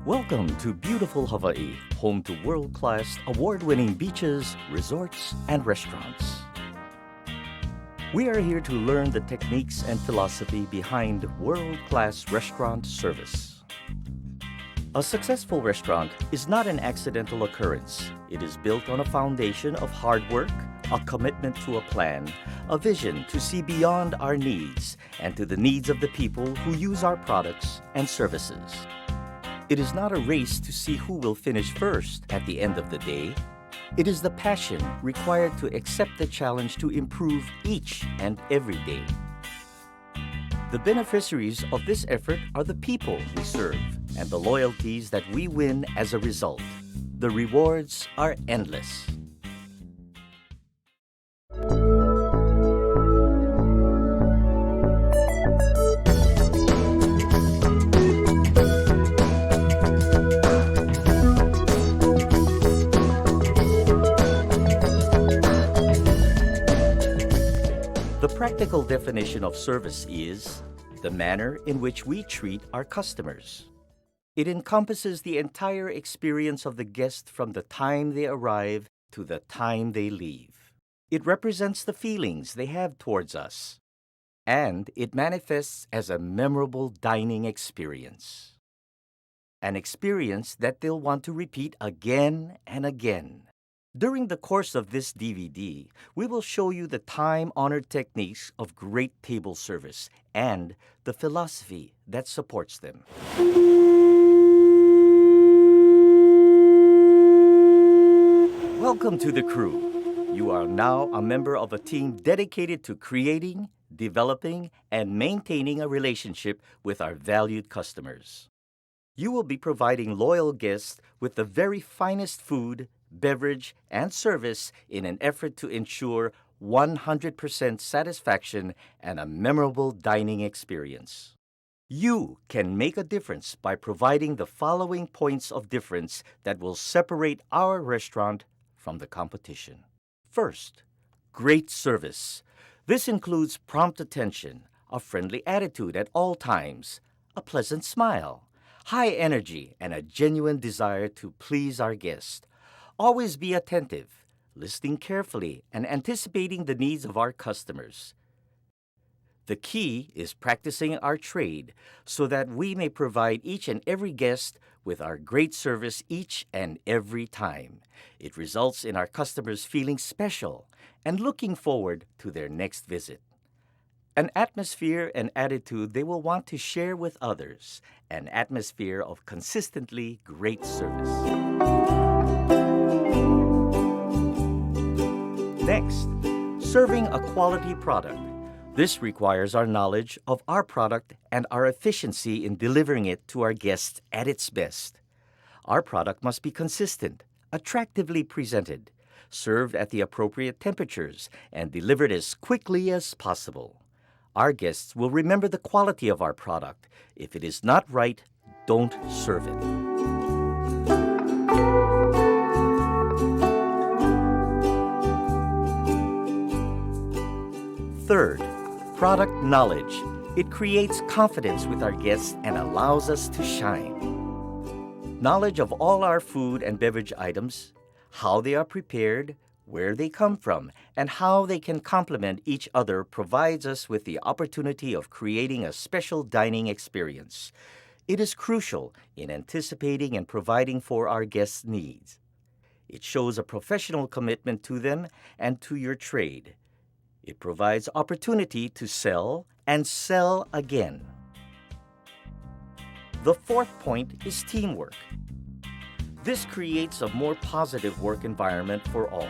Welcome to beautiful Hawaii, home to world-class, award-winning beaches, resorts, and restaurants. We are here to learn the techniques and philosophy behind world-class restaurant service. A successful restaurant is not an accidental occurrence. It is built on a foundation of hard work, a commitment to a plan, a vision to see beyond our needs and to the needs of the people who use our products and services. It is not a race to see who will finish first at the end of the day. It is the passion required to accept the challenge to improve each and every day. The beneficiaries of this effort are the people we serve and the loyalties that we win as a result. The rewards are endless. The practical definition of service is the manner in which we treat our customers. It encompasses the entire experience of the guest from the time they arrive to the time they leave. It represents the feelings they have towards us, and it manifests as a memorable dining experience. An experience that they'll want to repeat again and again. During the course of this DVD, we will show you the time-honored techniques of great table service and the philosophy that supports them. Welcome to the crew. You are now a member of a team dedicated to creating, developing, and maintaining a relationship with our valued customers. You will be providing loyal guests with the very finest food, beverage, and service in an effort to ensure 100% satisfaction and a memorable dining experience. You can make a difference by providing the following points of difference that will separate our restaurant from the competition. First, great service. This includes prompt attention, a friendly attitude at all times, a pleasant smile, high energy, and a genuine desire to please our guest. Always be attentive, listening carefully, and anticipating the needs of our customers. The key is practicing our trade so that we may provide each and every guest with our great service each and every time. It results in our customers feeling special and looking forward to their next visit. An atmosphere and attitude they will want to share with others. An atmosphere of consistently great service. Next, serving a quality product. This requires our knowledge of our product and our efficiency in delivering it to our guests at its best. Our product must be consistent, attractively presented, served at the appropriate temperatures, and delivered as quickly as possible. Our guests will remember the quality of our product. If it is not right, don't serve it. Third, product knowledge. It creates confidence with our guests and allows us to shine. Knowledge of all our food and beverage items, how they are prepared, where they come from, and how they can complement each other provides us with the opportunity of creating a special dining experience. It is crucial in anticipating and providing for our guests' needs. It shows a professional commitment to them and to your trade. It provides opportunity to sell and sell again. The fourth point is teamwork. This creates a more positive work environment for all.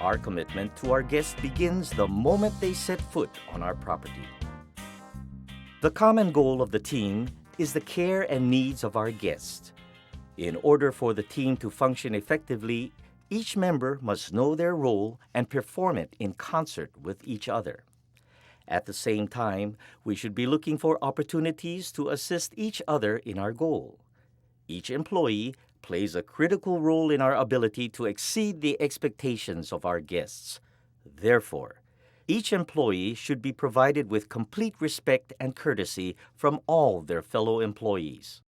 Our commitment to our guests begins the moment they set foot on our property. The common goal of the team is the care and needs of our guests. In order for the team to function effectively, each member must know their role and perform it in concert with each other. At the same time, we should be looking for opportunities to assist each other in our goal. Each employee plays a critical role in our ability to exceed the expectations of our guests. Therefore, each employee should be provided with complete respect and courtesy from all their fellow employees.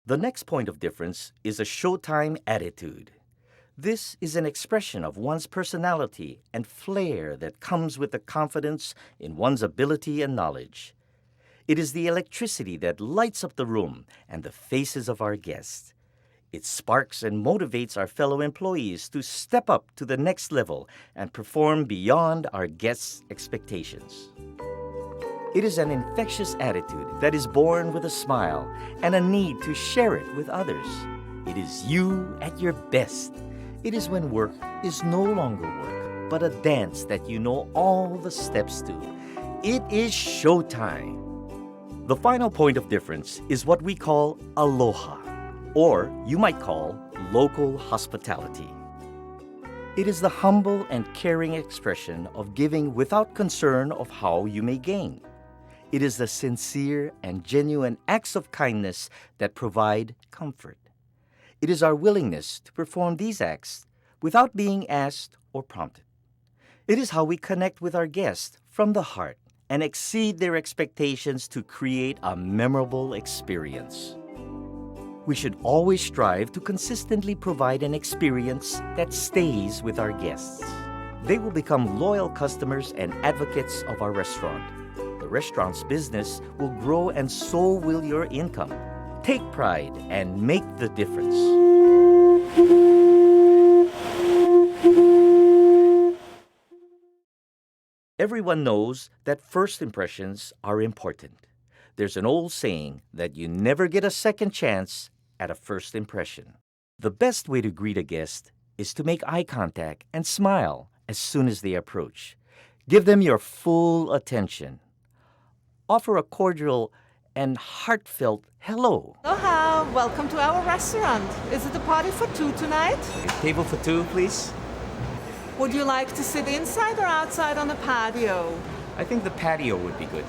The next point of difference is a showtime attitude. This is an expression of one's personality and flair that comes with the confidence in one's ability and knowledge. It is the electricity that lights up the room and the faces of our guests. It sparks and motivates our fellow employees to step up to the next level and perform beyond our guests' expectations. It is an infectious attitude that is born with a smile and a need to share it with others. It is you at your best. It is when work is no longer work, but a dance that you know all the steps to. It is showtime. The final point of difference is what we call aloha, or you might call local hospitality. It is the humble and caring expression of giving without concern of how you may gain. It is the sincere and genuine acts of kindness that provide comfort. It is our willingness to perform these acts without being asked or prompted. It is how we connect with our guests from the heart and exceed their expectations to create a memorable experience. We should always strive to consistently provide an experience that stays with our guests. They will become loyal customers and advocates of our restaurant. The restaurant's business will grow and so will your income. Take pride and make the difference. Everyone knows that first impressions are important. There's an old saying that you never get a second chance at a first impression. The best way to greet a guest is to make eye contact and smile as soon as they approach. Give them your full attention. Offer a cordial and heartfelt hello. Aloha, welcome to our restaurant. Is it a party for two tonight? Table for two, please. Would you like to sit inside or outside on the patio? I think the patio would be good.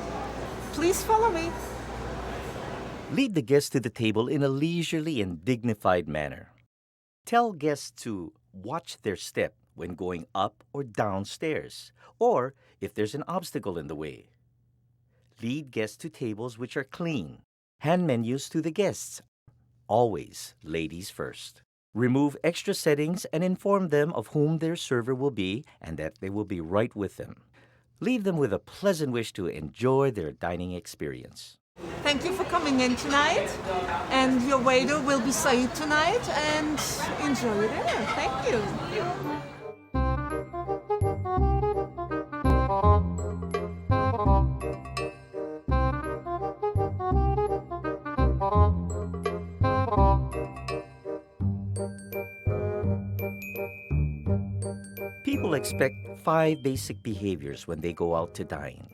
Please follow me. Lead the guests to the table in a leisurely and dignified manner. Tell guests to watch their step when going up or downstairs, or if there's an obstacle in the way. Lead guests to tables which are clean. Hand menus to the guests. Always ladies first. Remove extra settings and inform them of whom their server will be and that they will be right with them. Leave them with a pleasant wish to enjoy their dining experience. Thank you for coming in tonight. And your waiter will be Saeed tonight. And enjoy your dinner. Thank you. People expect 5 basic behaviors when they go out to dine.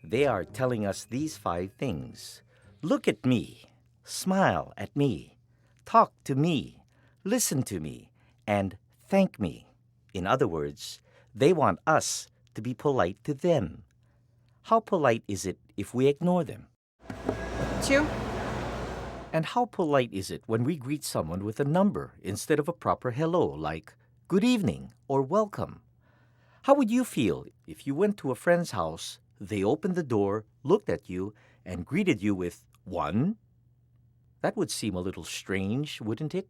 They are telling us these 5 things. Look at me, smile at me, talk to me, listen to me, and thank me. In other words, they want us to be polite to them. How polite is it if we ignore them? Chew. And how polite is it when we greet someone with a number instead of a proper hello, like good evening or welcome? How would you feel if you went to a friend's house, they opened the door, looked at you, and greeted you with 1? That would seem a little strange, wouldn't it?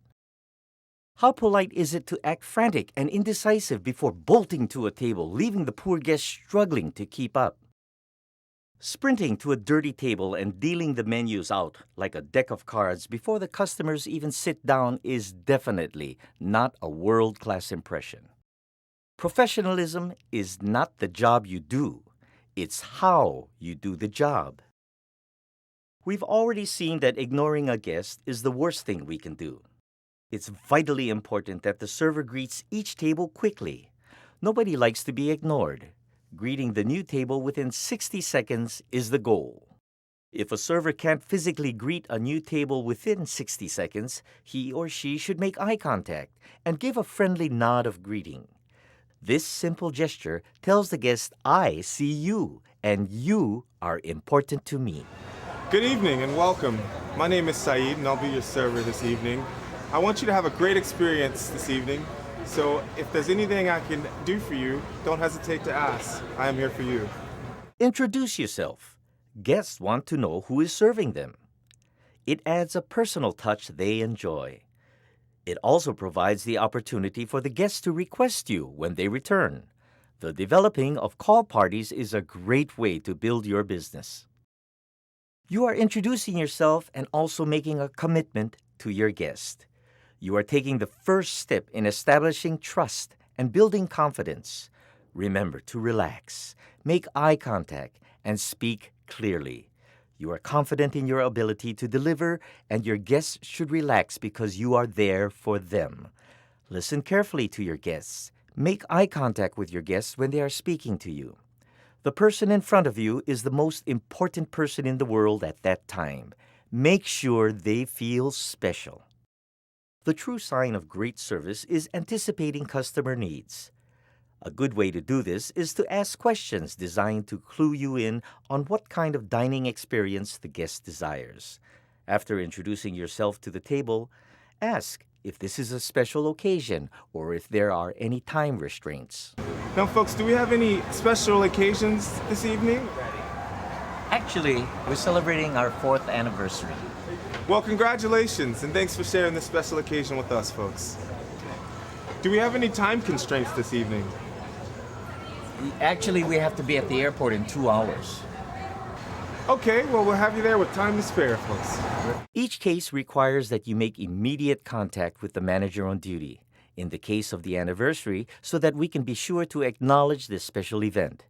How polite is it to act frantic and indecisive before bolting to a table, leaving the poor guest struggling to keep up? Sprinting to a dirty table and dealing the menus out like a deck of cards before the customers even sit down is definitely not a world-class impression. Professionalism is not the job you do, it's how you do the job. We've already seen that ignoring a guest is the worst thing we can do. It's vitally important that the server greets each table quickly. Nobody likes to be ignored. Greeting the new table within 60 seconds is the goal. If a server can't physically greet a new table within 60 seconds, he or she should make eye contact and give a friendly nod of greeting. This simple gesture tells the guest, I see you, and you are important to me. Good evening and welcome. My name is Saeed and I'll be your server this evening. I want you to have a great experience this evening. So if there's anything I can do for you, don't hesitate to ask. I am here for you. Introduce yourself. Guests want to know who is serving them. It adds a personal touch they enjoy. It also provides the opportunity for the guests to request you when they return. The developing of call parties is a great way to build your business. You are introducing yourself and also making a commitment to your guest. You are taking the first step in establishing trust and building confidence. Remember to relax, make eye contact, and speak clearly. You are confident in your ability to deliver, and your guests should relax because you are there for them. Listen carefully to your guests. Make eye contact with your guests when they are speaking to you. The person in front of you is the most important person in the world at that time. Make sure they feel special. The true sign of great service is anticipating customer needs. A good way to do this is to ask questions designed to clue you in on what kind of dining experience the guest desires. After introducing yourself to the table, ask if this is a special occasion or if there are any time restraints. Now, folks, do we have any special occasions this evening? Actually, we're celebrating our 4th anniversary. Well, congratulations, and thanks for sharing this special occasion with us, folks. Do we have any time constraints this evening? Actually, we have to be at the airport in 2 hours. Okay, well, we'll have you there with time to spare, folks. Each case requires that you make immediate contact with the manager on duty, in the case of the anniversary, so that we can be sure to acknowledge this special event.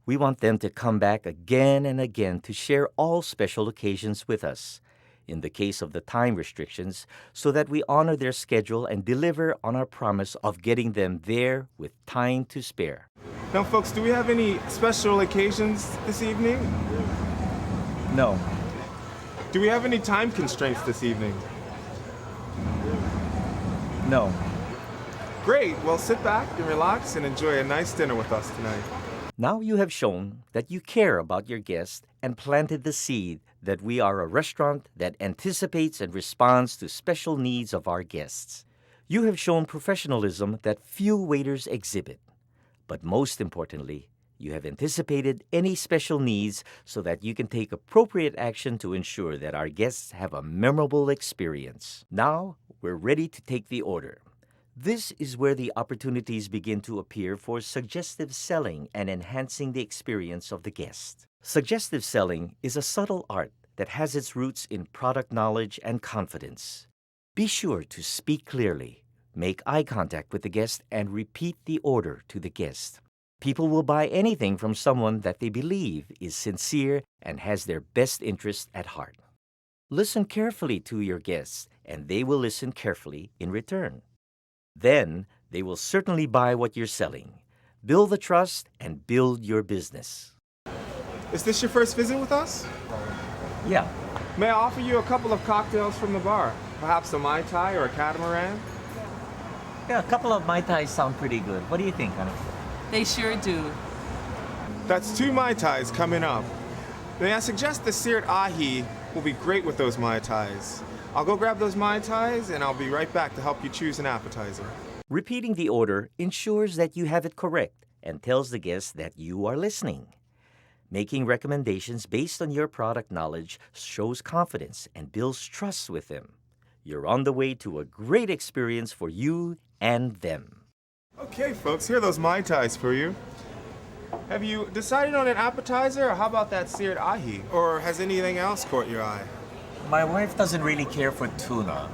We want them to come back again and again to share all special occasions with us. In the case of the time restrictions, so that we honor their schedule and deliver on our promise of getting them there with time to spare. Now, folks, do we have any special occasions this evening? No. Do we have any time constraints this evening? No. Great, well, sit back and relax and enjoy a nice dinner with us tonight. Now you have shown that you care about your guest and planted the seed that we are a restaurant that anticipates and responds to special needs of our guests. You have shown professionalism that few waiters exhibit. But most importantly, you have anticipated any special needs so that you can take appropriate action to ensure that our guests have a memorable experience. Now, we're ready to take the order. This is where the opportunities begin to appear for suggestive selling and enhancing the experience of the guest. Suggestive selling is a subtle art that has its roots in product knowledge and confidence. Be sure to speak clearly, make eye contact with the guest, and repeat the order to the guest. People will buy anything from someone that they believe is sincere and has their best interest at heart. Listen carefully to your guests, and they will listen carefully in return. Then, they will certainly buy what you're selling. Build the trust and build your business. Is this your first visit with us? Yeah. May I offer you a couple of cocktails from the bar? Perhaps a Mai Tai or a Catamaran? Yeah, a couple of Mai Tais sound pretty good. What do you think, honey? They sure do. That's 2 Mai Tais coming up. May I suggest the seared ahi will be great with those Mai Tais. I'll go grab those Mai Tais and I'll be right back to help you choose an appetizer. Repeating the order ensures that you have it correct and tells the guest that you are listening. Making recommendations based on your product knowledge shows confidence and builds trust with them. You're on the way to a great experience for you and them. Okay, folks, here are those Mai Tais for you. Have you decided on an appetizer, or how about that seared ahi? Or has anything else caught your eye? My wife doesn't really care for tuna.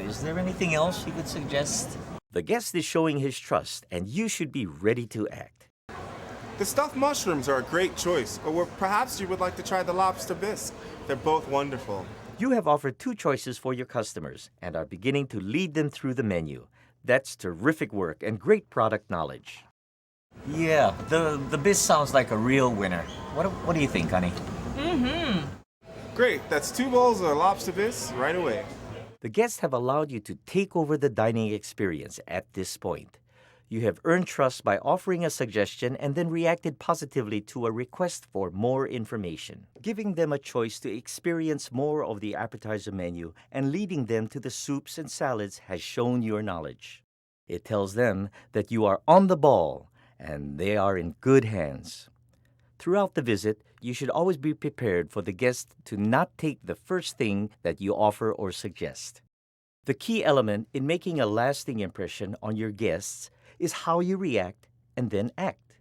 Is there anything else you could suggest? The guest is showing his trust, and you should be ready to act. The stuffed mushrooms are a great choice, or perhaps you would like to try the lobster bisque. They're both wonderful. You have offered 2 choices for your customers and are beginning to lead them through the menu. That's terrific work and great product knowledge. Yeah, the bisque sounds like a real winner. What do you think, honey? Great, that's 2 bowls of lobster bisque right away. The guests have allowed you to take over the dining experience at this point. You have earned trust by offering a suggestion and then reacted positively to a request for more information. Giving them a choice to experience more of the appetizer menu and leading them to the soups and salads has shown your knowledge. It tells them that you are on the ball and they are in good hands. Throughout the visit, you should always be prepared for the guest to not take the first thing that you offer or suggest. The key element in making a lasting impression on your guests is how you react and then act.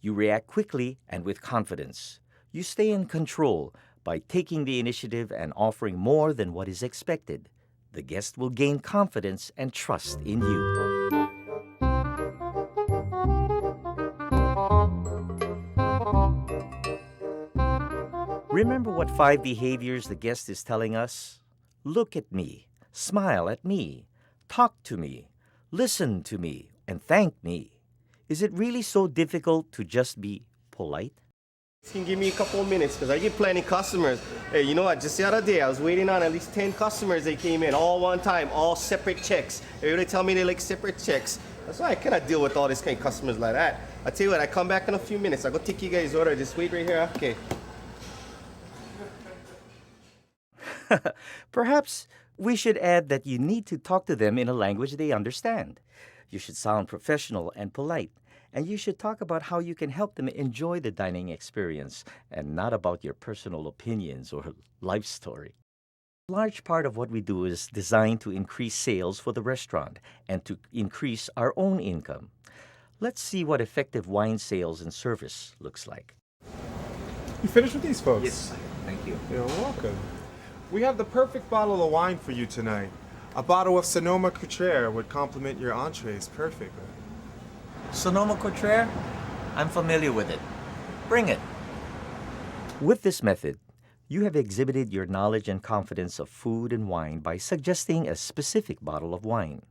You react quickly and with confidence. You stay in control by taking the initiative and offering more than what is expected. The guest will gain confidence and trust in you. Remember what 5 behaviors the guest is telling us? Look at me, smile at me, talk to me, listen to me, and thank me. Is it really so difficult to just be polite? You can give me a couple of minutes because I get plenty of customers. Hey, you know what? Just the other day, I was waiting on at least 10 customers. They came in all one time, all separate checks. Everybody tell me they like separate checks. That's why I cannot deal with all this kind of customers like that. I tell you what, I come back in a few minutes. I go take you guys' order. Just wait right here. Okay. Perhaps we should add that you need to talk to them in a language they understand. You should sound professional and polite, and you should talk about how you can help them enjoy the dining experience and not about your personal opinions or life story. A large part of what we do is designed to increase sales for the restaurant and to increase our own income. Let's see what effective wine sales and service looks like. You finished with these folks? Yes, thank you. You're welcome. We have the perfect bottle of wine for you tonight. A bottle of Sonoma Cloutier would complement your entrees perfectly. Sonoma Cloutier? I'm familiar with it. Bring it. With this method, you have exhibited your knowledge and confidence of food and wine by suggesting a specific bottle of wine.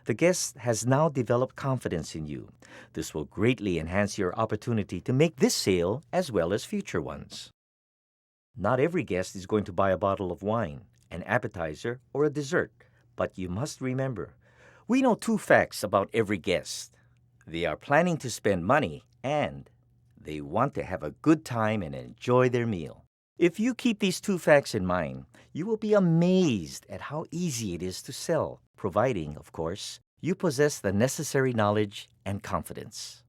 The guest has now developed confidence in you. This will greatly enhance your opportunity to make this sale as well as future ones. Not every guest is going to buy a bottle of wine, an appetizer, or a dessert, but you must remember, we know 2 facts about every guest. They are planning to spend money and they want to have a good time and enjoy their meal. If you keep these 2 facts in mind, you will be amazed at how easy it is to sell, providing, of course, you possess the necessary knowledge and confidence.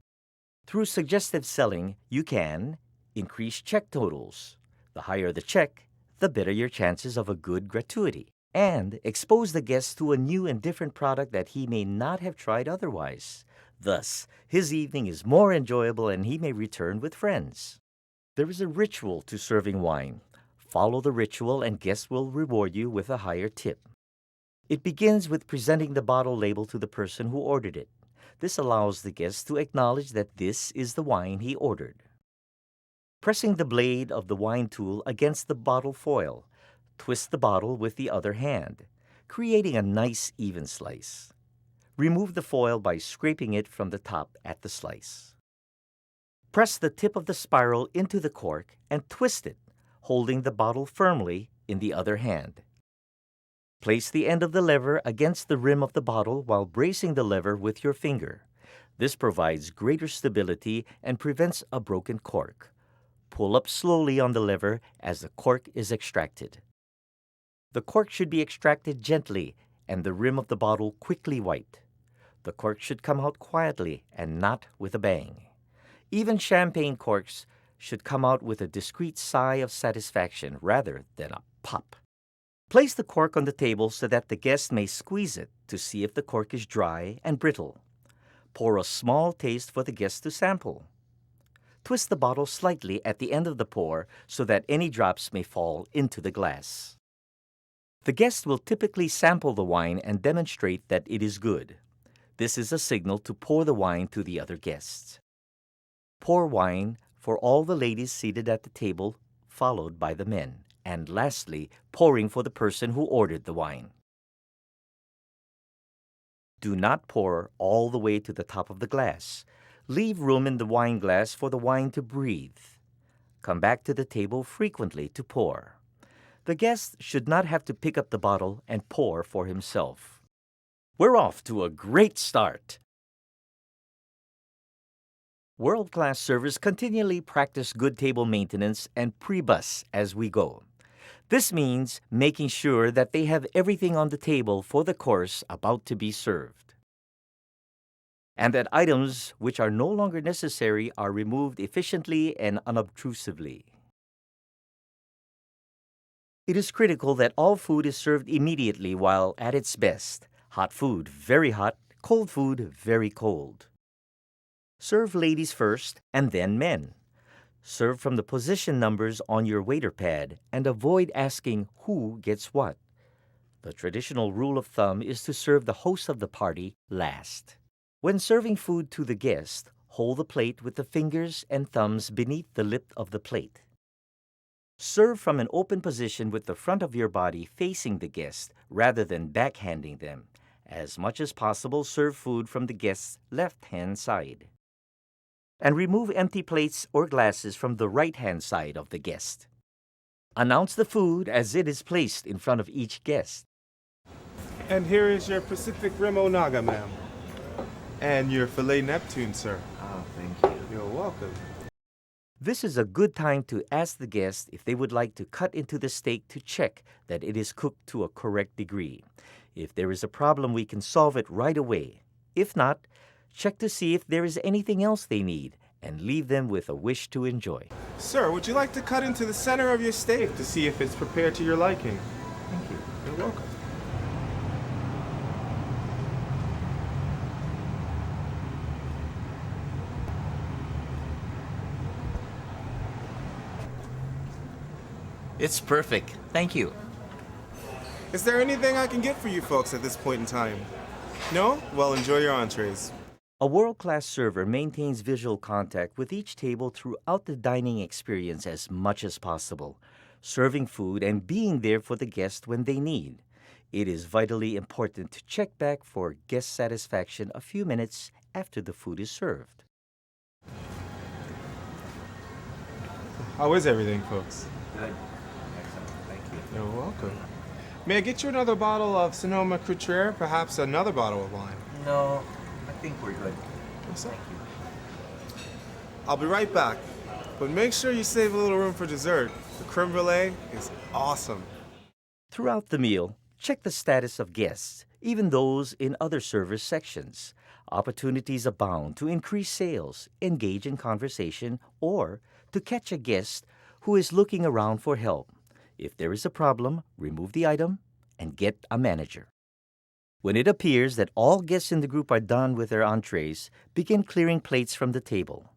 Through suggestive selling, you can increase check totals. The higher the check, the better your chances of a good gratuity, and expose the guest to a new and different product that he may not have tried otherwise. Thus, his evening is more enjoyable and he may return with friends. There is a ritual to serving wine. Follow the ritual and guests will reward you with a higher tip. It begins with presenting the bottle label to the person who ordered it. This allows the guest to acknowledge that this is the wine he ordered. Pressing the blade of the wine tool against the bottle foil, twist the bottle with the other hand, creating a nice even slice. Remove the foil by scraping it from the top at the slice. Press the tip of the spiral into the cork and twist it, holding the bottle firmly in the other hand. Place the end of the lever against the rim of the bottle while bracing the lever with your finger. This provides greater stability and prevents a broken cork. Pull up slowly on the lever as the cork is extracted. The cork should be extracted gently and the rim of the bottle quickly wiped. The cork should come out quietly and not with a bang. Even champagne corks should come out with a discreet sigh of satisfaction rather than a pop. Place the cork on the table so that the guest may squeeze it to see if the cork is dry and brittle. Pour a small taste for the guest to sample. Twist the bottle slightly at the end of the pour so that any drops may fall into the glass. The guest will typically sample the wine and demonstrate that it is good. This is a signal to pour the wine to the other guests. Pour wine for all the ladies seated at the table, followed by the men, and lastly, pouring for the person who ordered the wine. Do not pour all the way to the top of the glass. Leave room in the wine glass for the wine to breathe. Come back to the table frequently to pour. The guest should not have to pick up the bottle and pour for himself. We're off to a great start. World-class servers continually practice good table maintenance and pre-bus as we go. This means making sure that they have everything on the table for the course about to be served. and that items which are no longer necessary are removed efficiently and unobtrusively. It is critical that all food is served immediately while at its best. Hot food, very hot; cold food, very cold. Serve ladies first and then men. Serve from the position numbers on your waiter pad and avoid asking who gets what. The traditional rule of thumb is to serve the host of the party last. When serving food to the guest, hold the plate with the fingers and thumbs beneath the lip of the plate. Serve from an open position with the front of your body facing the guest rather than backhanding them. As much as possible, serve food from the guest's left-hand side. And remove empty plates or glasses from the right-hand side of the guest. Announce the food as it is placed in front of each guest. And here is your Pacific Rim Onaga, ma'am. And your Filet Neptune, sir. Oh, thank you. You're welcome. This is a good time to ask the guest if they would like to cut into the steak to check that it is cooked to a correct degree. If there is a problem, we can solve it right away. If not, check to see if there is anything else they need and leave them with a wish to enjoy. Sir, would you like to cut into the center of your steak to see if it's prepared to your liking? Thank you. You're welcome. It's perfect. Thank you. Is there anything I can get for you folks at this point in time? No? Well, enjoy your entrees. A world-class server maintains visual contact with each table throughout the dining experience as much as possible, serving food and being there for the guest when they need. It is vitally important to check back for guest satisfaction a few minutes after the food is served. How is everything, folks? Good. Excellent. Thank you. You're welcome. May I get you another bottle of Sonoma Cloutier, perhaps another bottle of wine? No, I think we're good. Yes, sir. I'll be right back, but make sure you save a little room for dessert. The creme brulee is awesome. Throughout the meal, check the status of guests, even those in other service sections. Opportunities abound to increase sales, engage in conversation, or to catch a guest who is looking around for help. If there is a problem, remove the item and get a manager. When it appears that all guests in the group are done with their entrees, begin clearing plates from the table.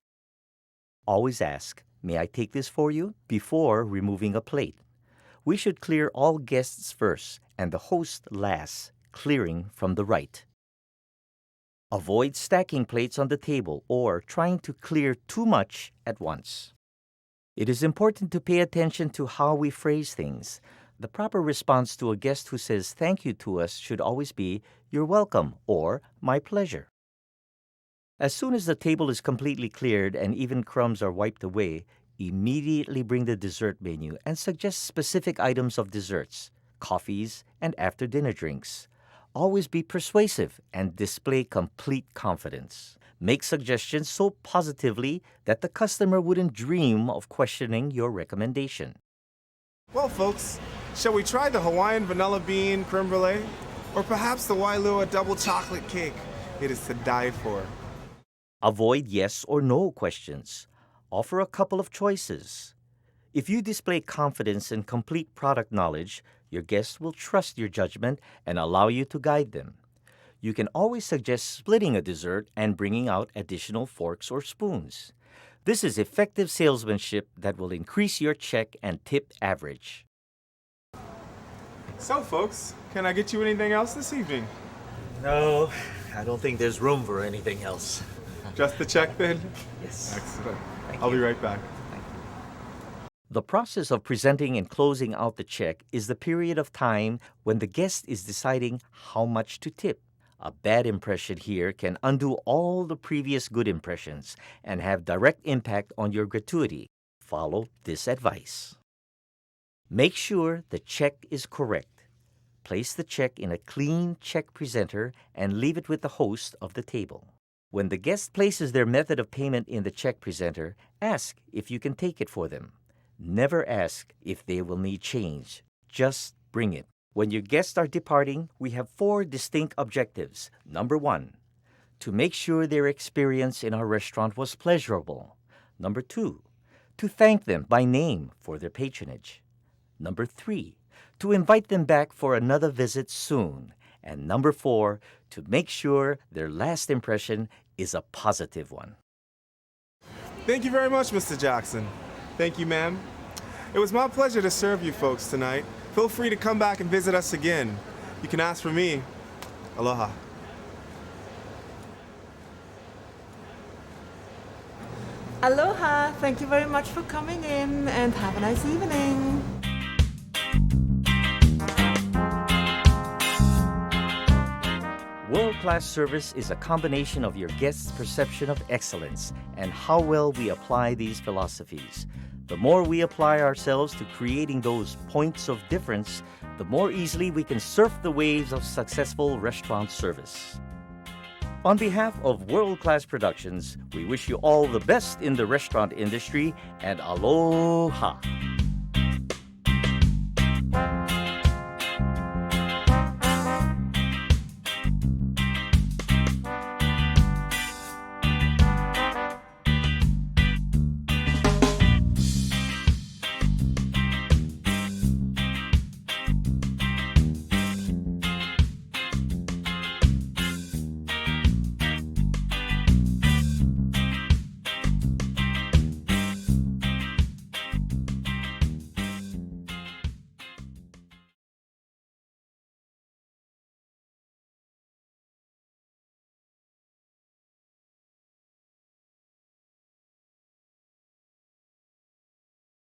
Always ask, "May I take this for you?" before removing a plate. We should clear all guests first and the host last, clearing from the right. Avoid stacking plates on the table or trying to clear too much at once. It is important to pay attention to how we phrase things. The proper response to a guest who says thank you to us should always be, "You're welcome," or "My pleasure." As soon as the table is completely cleared and even crumbs are wiped away, immediately bring the dessert menu and suggest specific items of desserts, coffees, and after-dinner drinks. Always be persuasive and display complete confidence. Make suggestions so positively that the customer wouldn't dream of questioning your recommendation. Well, folks, shall we try the Hawaiian vanilla bean creme brulee? Or perhaps the Wailua double chocolate cake? It is to die for. Avoid yes or no questions. Offer a couple of choices. If you display confidence and complete product knowledge, your guests will trust your judgment and allow you to guide them. You can always suggest splitting a dessert and bringing out additional forks or spoons. This is effective salesmanship that will increase your check and tip average. So, folks, can I get you anything else this evening? No, I don't think there's room for anything else. Just the check, then? Yes. Excellent. Thank I'll be you. right back. The process of presenting and closing out the check is the period of time when the guest is deciding how much to tip. A bad impression here can undo all the previous good impressions and have direct impact on your gratuity. Follow this advice. Make sure the check is correct. Place the check in a clean check presenter and leave it with the host of the table. When the guest places their method of payment in the check presenter, ask if you can take it for them. Never ask if they will need change. Just bring it. When your guests are departing, we have 4 distinct objectives. Number 1, to make sure their experience in our restaurant was pleasurable. Number 2, to thank them by name for their patronage. Number 3, to invite them back for another visit soon. And number 4, to make sure their last impression is a positive one. Thank you very much, Mr. Jackson. Thank you, ma'am. It was my pleasure to serve you folks tonight. Feel free to come back and visit us again. You can ask for me. Aloha. Aloha. Thank you very much for coming in and have a nice evening. World-class service is a combination of your guests' perception of excellence and how well we apply these philosophies. The more we apply ourselves to creating those points of difference, the more easily we can surf the waves of successful restaurant service. On behalf of World-Class Productions, we wish you all the best in the restaurant industry and aloha!